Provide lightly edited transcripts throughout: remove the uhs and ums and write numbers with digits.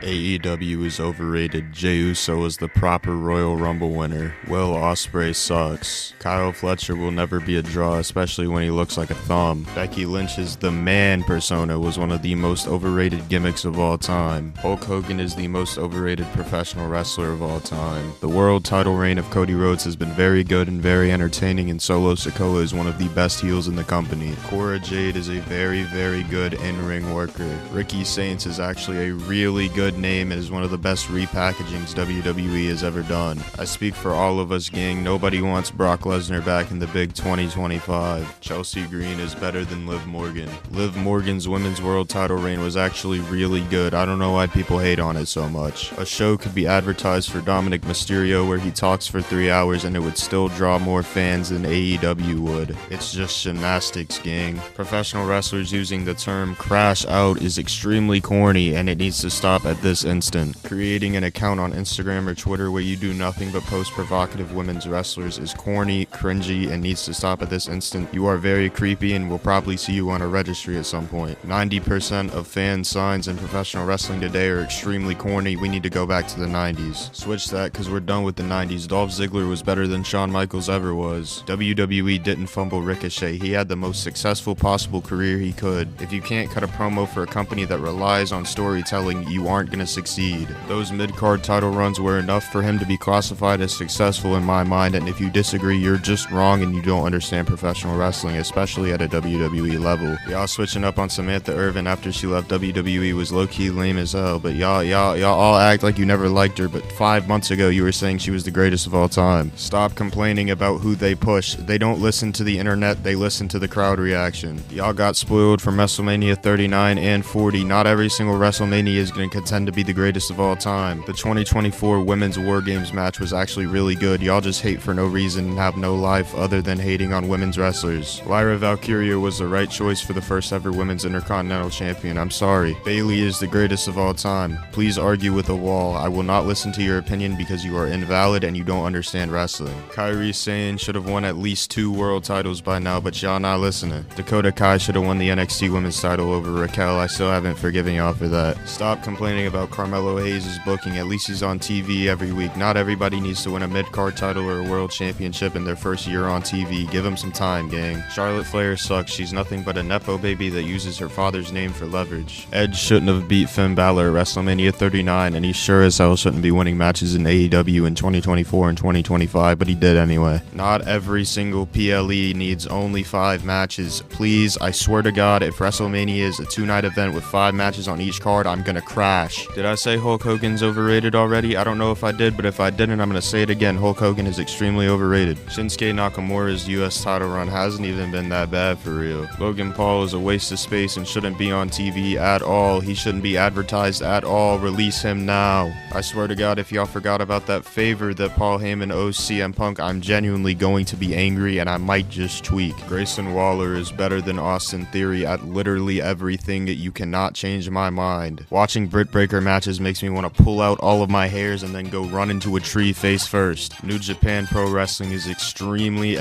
AEW is overrated. Jey Uso is the proper Royal Rumble winner. Will Ospreay sucks. Kyle Fletcher will never be a draw, especially when he looks like a thumb. Becky Lynch's The Man persona was one of the most overrated gimmicks of all time. Hulk Hogan is the most overrated professional wrestler of all time. The world title reign of Cody Rhodes has been very good and very entertaining, and Solo Sikoa is one of the best heels in the company. Cora Jade is a very, very good in-ring worker. Ricky Saints is actually a really good name and is one of the best repackagings WWE has ever done. I speak for all of us, gang. Nobody wants Brock Lesnar back in the big 2025. Chelsea Green is better than Liv Morgan. Liv Morgan's women's world title reign was actually really good. I don't know why people hate on it so much. A show could be advertised for Dominic Mysterio where he talks for 3 hours and it would still draw more fans than AEW would. It's just gymnastics, gang. Professional wrestlers using the term crash out is extremely corny and it needs to stop at this instant. Creating an account on Instagram or Twitter where you do nothing but post provocative women's wrestlers is corny, cringy, and needs to stop at this instant. You are very creepy and we'll probably see you on a registry at some point. 90% of fan signs in professional wrestling today are extremely corny. We need to go back to the 90s. Switch that because we're done with the 90s. Dolph Ziggler was better than Shawn Michaels ever was. WWE didn't fumble Ricochet. He had the most successful possible career he could. If you can't cut a promo for a company that relies on storytelling, you aren't gonna succeed. Those mid-card title runs were enough for him to be classified as successful in my mind, and if you disagree, you're just wrong and you don't understand professional wrestling, especially at a WWE level. Y'all switching up on Samantha Irvin after she left WWE was low-key lame as hell, but y'all all act like you never liked her, but 5 months ago you were saying she was the greatest of all time. Stop complaining about who they push. They don't listen to the internet, they listen to the crowd reaction. Y'all got spoiled from WrestleMania 39 and 40. Not every single WrestleMania is going to contend to be the greatest of all time. The 2024 Women's War Games match was actually really good. Y'all just hate for no reason and have no life other than hating on women's wrestlers. Lyra Valkyria was the right choice for the first ever Women's Intercontinental Champion. I'm sorry. Bayley is the greatest of all time. Please argue with a wall. I will not listen to your opinion because you are invalid and you don't understand wrestling. Kairi Sane should have won at least 2 world titles by now, but y'all not listening. Dakota Kai should have won the NXT Women's title over Raquel. I still haven't forgiven y'all for that. Stop complaining about Carmelo Hayes' booking. At least he's on TV every week. Not everybody needs to win a mid-card title or a world championship in their first year on TV. Give him some time, gang. Charlotte Flair sucks. She's nothing but a nepo baby that uses her father's name for leverage. Edge shouldn't have beat Finn Balor at WrestleMania 39, and he sure as hell shouldn't be winning matches in AEW in 2024 and 2025, but he did anyway. Not every single PLE needs only 5 matches. Please, I swear to God, if WrestleMania is a 2-night event with 5 matches on each card, I'm gonna crash. Did I say Hulk Hogan's overrated already? I don't know if I did, but if I didn't, I'm gonna say it again. Hulk Hogan is extremely overrated. Shinsuke Nakamura's US title run hasn't even been that bad for real. Logan Paul is a waste of space and shouldn't be on TV at all. He shouldn't be advertised at all. Release him now. I swear to God, if y'all forgot about that favor that Paul Heyman owes CM Punk, I'm genuinely going to be angry and I might just tweak. Grayson Waller is better than Austin Theory at literally everything. You cannot change my mind. Watching Britt Breaker matches makes me want to pull out all of my hairs and then go run into a tree face first. New Japan Pro Wrestling is extremely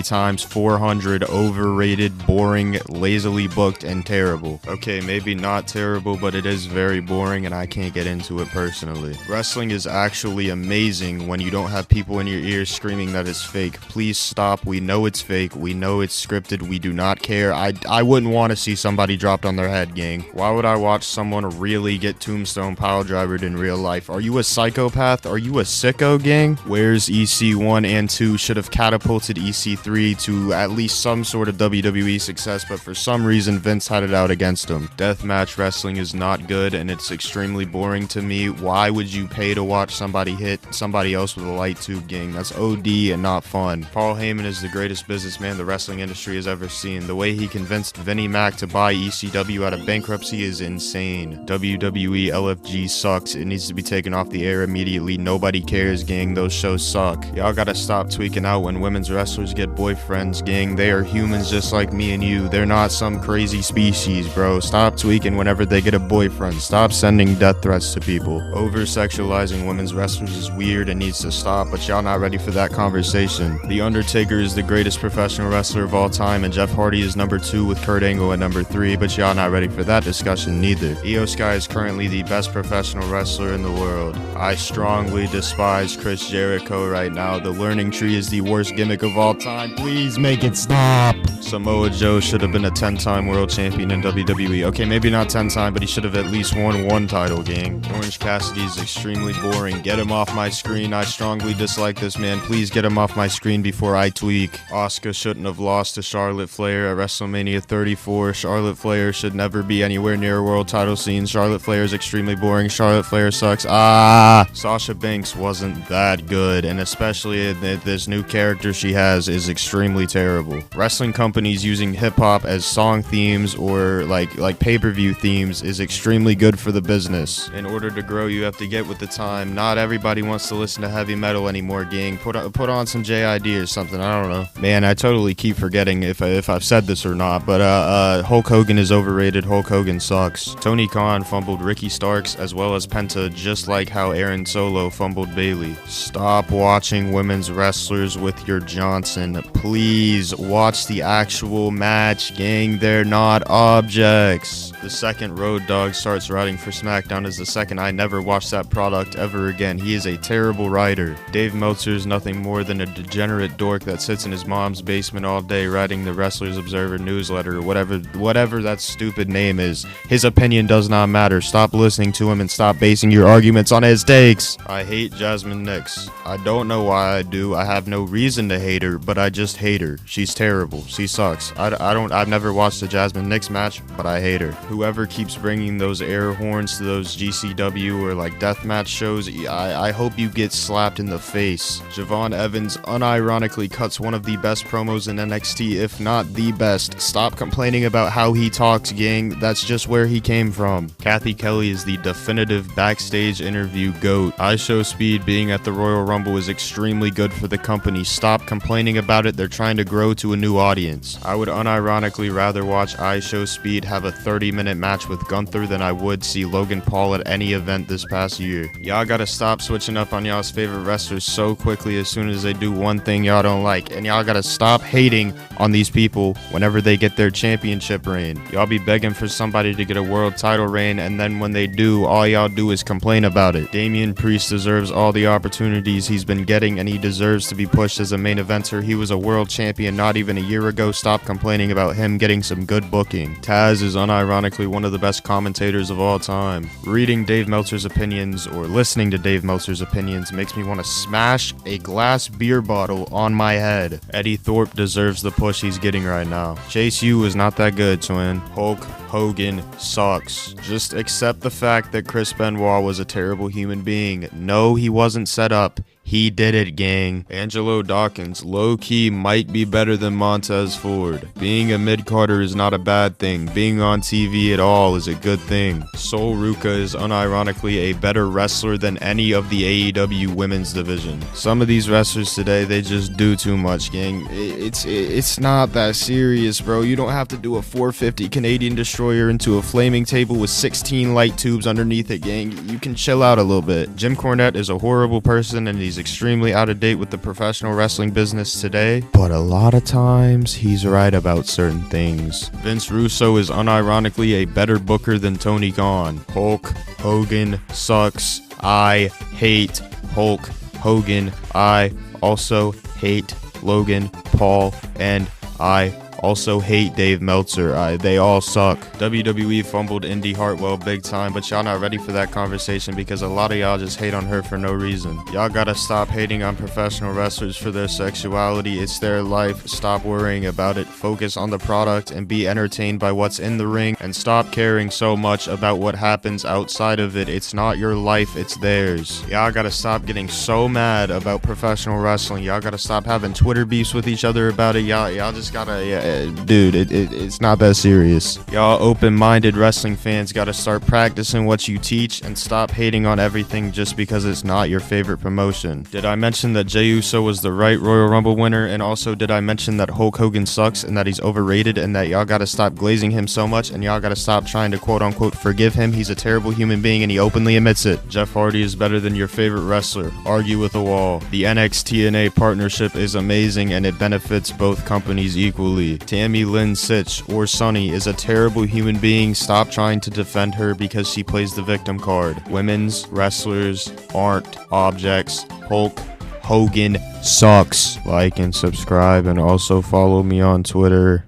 times 400 overrated, boring, lazily booked, and terrible. Okay, maybe not terrible, but it is very boring and I can't get into it personally. Wrestling is actually amazing when you don't have people in your ears screaming that it's fake. Please stop. We know it's fake. We know it's scripted. We do not care. I wouldn't want to see somebody dropped on their head, gang. Why would I watch someone really get tombstone piledrivered in real life? Are you a psychopath? Are you a sicko, gang? Where's EC1 and 2 should have catapulted EC3 to at least some sort of WWE success, but for some reason Vince had it out against him. Deathmatch wrestling is not good and it's extremely boring to me. Why would you pay to watch somebody hit somebody else with a light tube, gang? That's OD and not fun. Paul Heyman is the greatest businessman the wrestling industry has ever seen. The way he convinced Vinnie Mac to buy ECW out of bankruptcy is insane. WWE LFG sucks. It needs to be taken off the air immediately. Nobody cares, gang. Those shows suck. Y'all gotta stop tweaking out when women's wrestlers get boyfriends, gang. They are humans just like me and you. They're not some crazy species, bro. Stop tweaking whenever they get a boyfriend. Stop sending death threats to people. Over-sexualizing women's wrestlers is weird and needs to stop, but y'all not ready for that conversation. The Undertaker is the greatest professional wrestler of all time, and Jeff Hardy is number 2 with Kurt Angle at number 3, but y'all not ready for that discussion neither. Io Sky is currently the best professional wrestler in the world. I strongly despise Chris Jericho right now. The learning tree is the worst gimmick of all time. Please make it stop. Samoa Joe should have been a 10-time world champion in WWE. Okay, maybe not 10-time, but he should have at least won one title, gang. Orange Cassidy is extremely boring. Get him off my screen. I strongly dislike this man. Please get him off my screen before I tweak. Asuka shouldn't have lost to Charlotte Flair at WrestleMania 34. Charlotte Flair should never be anywhere near a world title scene. Charlotte Flair is extremely boring. Charlotte Flair sucks. Sasha Banks wasn't that good, and especially this new character she has is extremely terrible. Wrestling companies using hip-hop as song themes or like pay-per-view themes is extremely good for the business. In order to grow, you have to get with the time. Not everybody wants to listen to heavy metal anymore, gang. Put on some JID or something. I don't know. Man, I totally keep forgetting if I've said this or not, but Hulk Hogan is overrated. Hulk Hogan sucks. Tony Khan fumbled Ricky Starks as well as Penta, just like how Aaron Solo fumbled Bayley. Stop watching women's wrestlers with your Johnson. Please watch the actual match, gang. They're not objects. The second Road Dogg starts writing for SmackDown is the second I never watched that product ever again. He is a terrible writer. Dave Meltzer is nothing more than a degenerate dork that sits in his mom's basement all day writing the Wrestlers Observer newsletter or whatever that stupid name is. His opinion does not matter. Stop listening to him and stop basing your arguments on his takes. I hate Jasmine Nix. I don't know why I do. I have no reason to hate her, but I just hate her. She's terrible. She sucks. I've never watched a Jasmine Nix match, but I hate her. Whoever keeps bringing those air horns to those GCW or like deathmatch shows, I hope you get slapped in the face. Javon Evans unironically cuts one of the best promos in NXT, if not the best. Stop complaining about how he talks, gang. That's just where he came from. Kathy Kelly is the definitive backstage interview GOAT. IShowSpeed being at the Royal Rumble is extremely good for the company. Stop complaining about it. They're trying to grow to a new audience. I would unironically rather watch IShowSpeed have a 30-minute match with Gunther than I would see Logan Paul at any event this past year. Y'all gotta stop switching up on y'all's favorite wrestlers so quickly as soon as they do one thing y'all don't like, and y'all gotta stop hating on these people whenever they get their championship reign. Y'all be begging for somebody to get a world title reign, and then when they do, all y'all do is complain about it. Damian Priest deserves all the opportunities he's been getting, and he deserves to be pushed as a main eventer. He was a world champion not even a year ago. Stop complaining about him getting some good booking. Taz is unironically one of the best commentators of all time. Reading Dave Meltzer's opinions or listening to Dave Meltzer's opinions makes me want to smash a glass beer bottle on my head. Eddie Thorpe deserves the push he's getting right now. Chase U is not that good, twin. Hulk Hogan sucks. Just accept the fact that Chris Benoit was a terrible human being. No, he wasn't set up. He did it, gang. Angelo Dawkins, low-key, might be better than Montez Ford. Being a mid-carder is not a bad thing. Being on TV at all is a good thing. Sol Ruka is unironically a better wrestler than any of the AEW women's division. Some of these wrestlers today, they just do too much, gang. It's not that serious, bro. You don't have to do a 450 Canadian Destroyer into a flaming table with 16 light tubes underneath it, gang. You can chill out a little bit. Jim Cornette is a horrible person, and he's extremely out of date with the professional wrestling business today, but a lot of times he's right about certain things. Vince Russo is unironically a better booker than Tony Khan. Hulk Hogan sucks. I hate Hulk Hogan. I also hate Logan Paul, and I also hate Dave Meltzer. They all suck. WWE fumbled Indy Hartwell big time, but y'all not ready for that conversation because a lot of y'all just hate on her for no reason. Y'all gotta stop hating on professional wrestlers for their sexuality. It's their life. Stop worrying about it. Focus on the product and be entertained by what's in the ring, and stop caring so much about what happens outside of it. It's not your life, it's theirs. Y'all gotta stop getting so mad about professional wrestling. Y'all gotta stop having Twitter beefs with each other about it. Y'all just gotta, dude, it's not that serious. Y'all open-minded wrestling fans gotta start practicing what you teach and stop hating on everything just because it's not your favorite promotion. Did I mention that Jey Uso was the right Royal Rumble winner? And also, did I mention that Hulk Hogan sucks and that he's overrated and that y'all gotta stop glazing him so much and y'all gotta stop trying to quote-unquote forgive him? He's a terrible human being and he openly admits it. Jeff Hardy is better than your favorite wrestler. Argue with a wall. The NXT-TNA partnership is amazing and it benefits both companies equally. Tammy Lynn Sitch or Sunny is a terrible human being. Stop trying to defend her because she plays the victim card. Women's wrestlers aren't objects. Hulk Hogan sucks. Like and subscribe, and also follow me on Twitter.